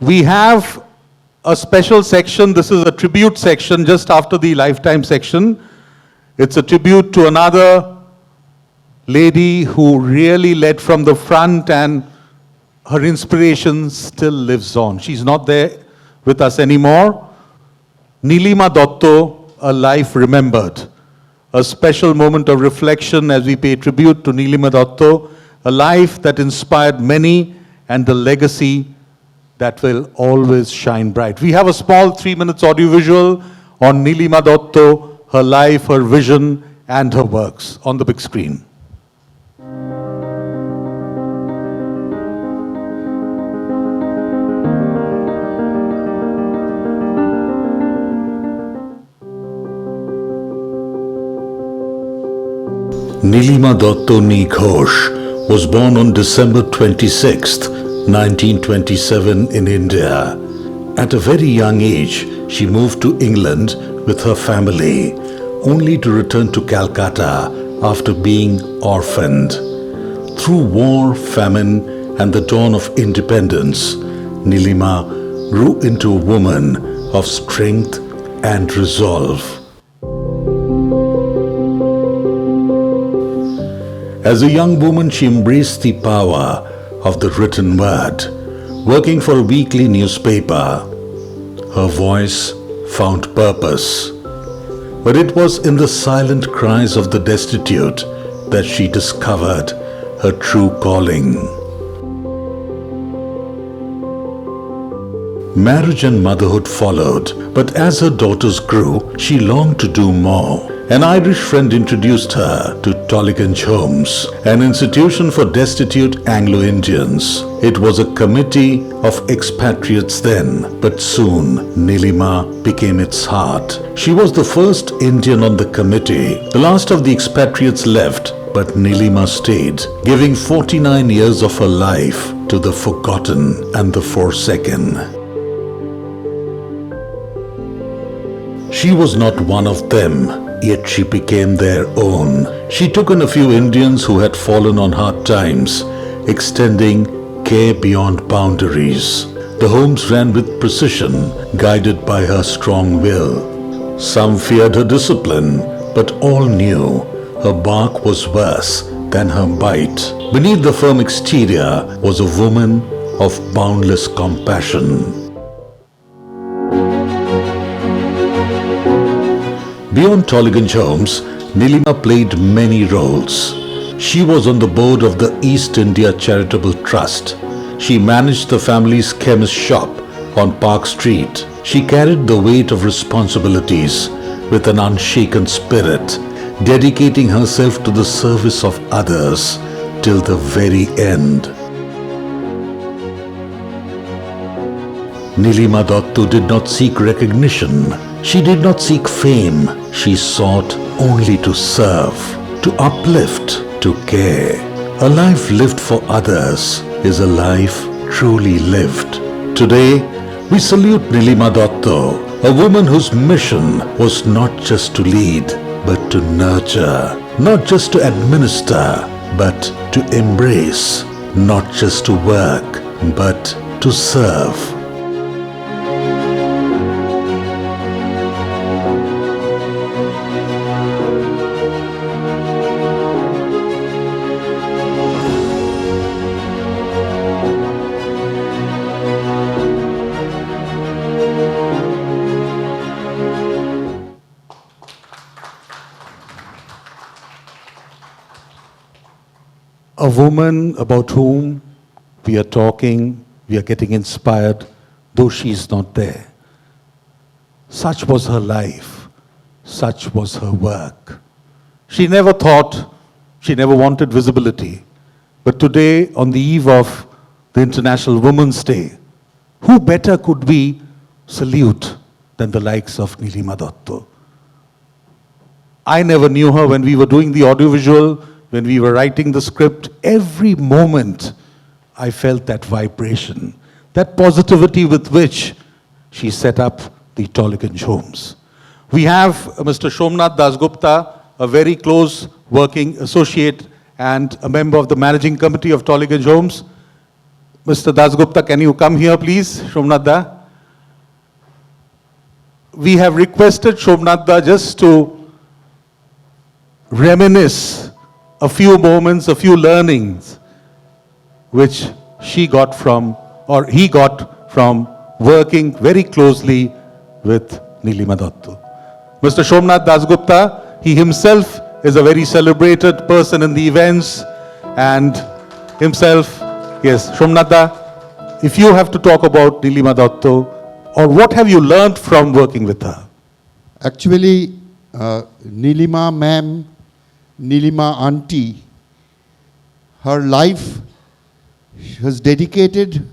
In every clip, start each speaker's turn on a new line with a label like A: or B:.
A: We have a special section. This is a tribute section just after the lifetime section. It's a tribute to another lady who really led from the front, and her inspiration still lives on. She's not there with us anymore. Nilima Dutta, a life remembered. A special moment of reflection as we pay tribute to Nilima Dutta, a life that inspired many and a legacy that will always shine bright. We have a small 3 minutes audiovisual on Nilima Dutta, her life, her vision, and her works on the big screen.
B: Nilima Dutta Nee Ghosh was born on December 26, 1927 in India. At a very young age, she moved to England with her family, only to return to Calcutta after being orphaned. Through war, famine, and the dawn of independence, Nilima grew into a woman of strength and resolve. As a young woman, she embraced the power of the written word. Working for a weekly newspaper, her voice found purpose. But it was in the silent cries of the destitute that she discovered her true calling. Marriage and motherhood followed, but as her daughters grew, she longed to do more. An Irish friend introduced her to Tollygunge Homes, an institution for destitute Anglo-Indians. It was a committee of expatriates then, but soon Nilima became its heart. She was the first Indian on the committee. The last of the expatriates left, but Nilima stayed, giving 49 years of her life to the forgotten and the forsaken. She was not one of them, yet she became their own. She took in a few Indians who had fallen on hard times, extending care beyond boundaries. The homes ran with precision, guided by her strong will. Some feared her discipline, but all knew her bark was worse than her bite. Beneath the firm exterior was a woman of boundless compassion. Beyond Tollygunge Homes, Nilima played many roles. She was on the board of the East India Charitable Trust. She managed the family's chemist shop on Park Street. She carried the weight of responsibilities with an unshaken spirit, dedicating herself to the service of others till the very end. Nilima Dutta did not seek recognition. She did not seek fame. She sought only to serve, to uplift, to care. A life lived for others is a life truly lived. Today, we salute Nilima Dutta, a woman whose mission was not just to lead, but to nurture, not just to administer, but to embrace, not just to work, but to serve.
A: A woman about whom we are talking, we are getting inspired, though she is not there. Such was her life. Such was her work. She never thought, she never wanted visibility. But today, on the eve of the International Women's Day, who better could we salute than the likes of Nilima Dutta? I never knew her when we were doing the audiovisual. When we were writing the script, every moment I felt that vibration, that positivity with which she set up the Tollygunge Homes. We have Mr. Somnath Dasgupta, a very close working associate and a member of the managing committee of Tollygunge Homes. Mr. Dasgupta, can you come here, please, Somnath da? We have requested Somnath da just to reminisce a few moments, a few learnings which she got from, or he got from working very closely with Nilima Dutta. Mr. Somnath Dasgupta, he himself is a very celebrated person in the events, and himself, yes, Somnath da, if you have to talk about Nilima Dutta, or what have you learned from working with her?
C: Actually, Nilima ma'am, Nilima auntie, her life was dedicated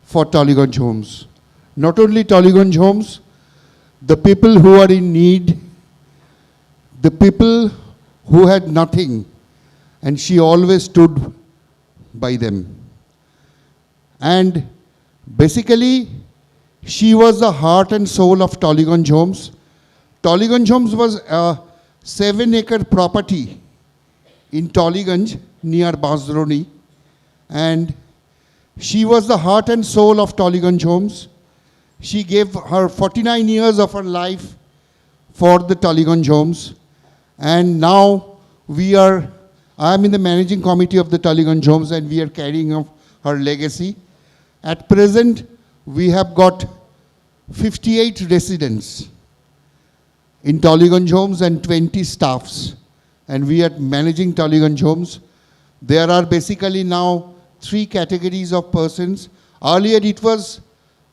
C: for Tollygunge homes. Not only Tollygunge homes, the people who are in need, the people who had nothing, and she always stood by them. And basically, she was the heart and soul of Tollygunge homes. Tollygunge homes was a 7-acre property in Tollygunge near Basdroni, and she was the heart and soul of Tollygunge homes. She gave her 49 years of her life for the Tollygunge homes, and now I am in the managing committee of the Tollygunge homes, and we are carrying on her legacy. At present, we have got 58 residents in Tollygunge homes and 20 staffs, and we are managing Tollygunge homes. There are basically now 3 categories of persons. Earlier it was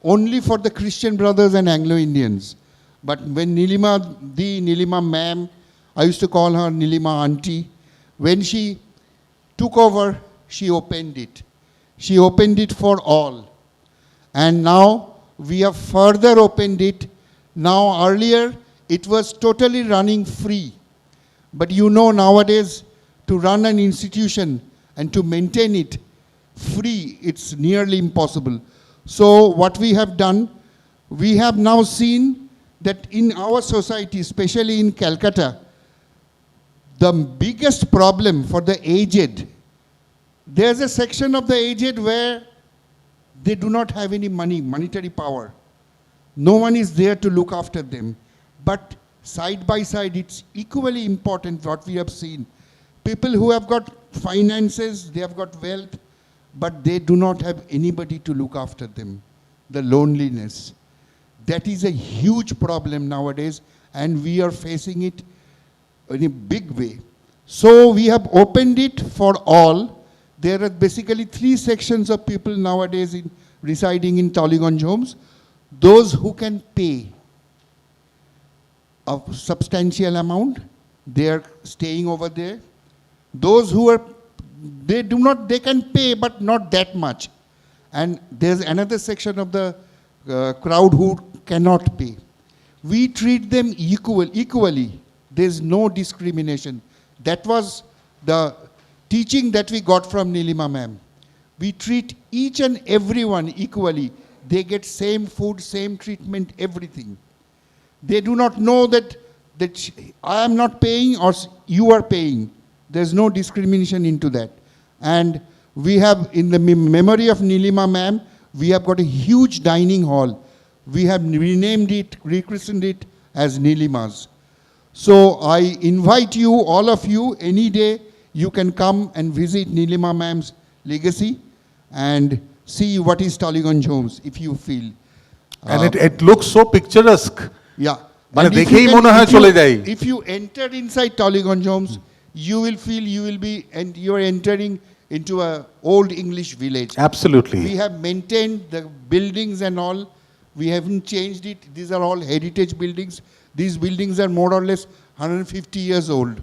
C: only for the Christian brothers and Anglo-Indians. But when Nilima ma'am, I used to call her Nilima auntie, when she took over, she opened it. She opened it for all. And now we have further opened it. Now earlier it was totally running free. But you know nowadays to run an institution and to maintain it free, it's nearly impossible. So what we have done, we have now seen that in our society, especially in Calcutta, the biggest problem for the aged, there's a section of the aged where they do not have any monetary power. No one is there to look after them. But side by side, it's equally important what we have seen. People who have got finances, they have got wealth, but they do not have anybody to look after them. The loneliness. That is a huge problem nowadays, and we are facing it in a big way. So we have opened it for all. There are basically 3 sections of people nowadays residing in Tollygunge homes. Those who can pay a substantial amount, they are staying over there. Those who are, they can pay, but not that much. And there's another section of the crowd who cannot pay. We treat them equally. There's no discrimination. That was the teaching that we got from Nilima ma'am. We treat each and everyone equally. They get same food, same treatment, everything. They do not know that I am not paying or you are paying. There's no discrimination into that. And we have, in the memory of Nilima ma'am, we have got a huge dining hall. We have renamed it, rechristened it as Nilima's. So I invite you, all of you, any day, you can come and visit Nilima ma'am's legacy and see what is Tollygunge homes, if you feel.
A: And it looks so picturesque.
C: Yeah.
A: But
C: And if you enter inside Tollygunge homes, you will feel you are entering into an old English village.
A: Absolutely.
C: We have maintained the buildings and all. We haven't changed it. These are all heritage buildings. These buildings are more or less 150 years old.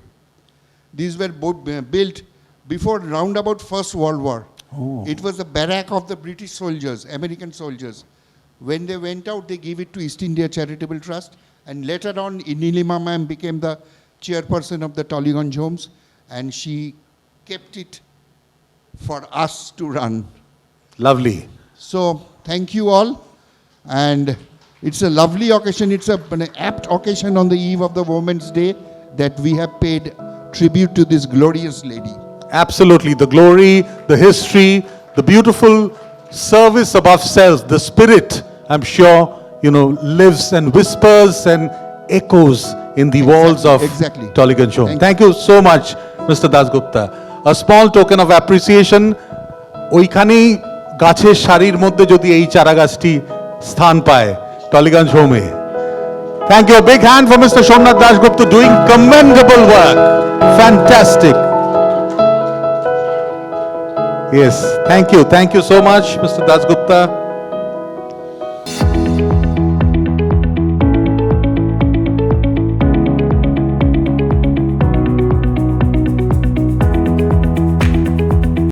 C: These were built before round about First World War.
A: Oh.
C: It was a barrack of the British soldiers, American soldiers. When they went out, they gave it to East India Charitable Trust. And later on, Nilima ma'am became the chairperson of the Tollygunge homes. And she kept it for us to run.
A: Lovely.
C: So, thank you all. And it's a lovely occasion. It's an apt occasion on the eve of the Women's Day that we have paid tribute to this glorious lady.
A: Absolutely. The glory, the history, the beautiful service above self, the spirit, I'm sure, lives and whispers and echoes in the walls of
C: exactly.
A: Tollygunge Home.
C: Thank
A: Thank you so much, Mr. Dasgupta. A small token of appreciation, ওইখানেই গাছের সারির মধ্যে যদি এই চারা গাছটি স্থান পায় Tollygunge Home A. Thank you. A big hand for Mr. Somnath Dasgupta doing commendable work. Fantastic. Yes, thank you. Thank you so much, Mr. Dasgupta.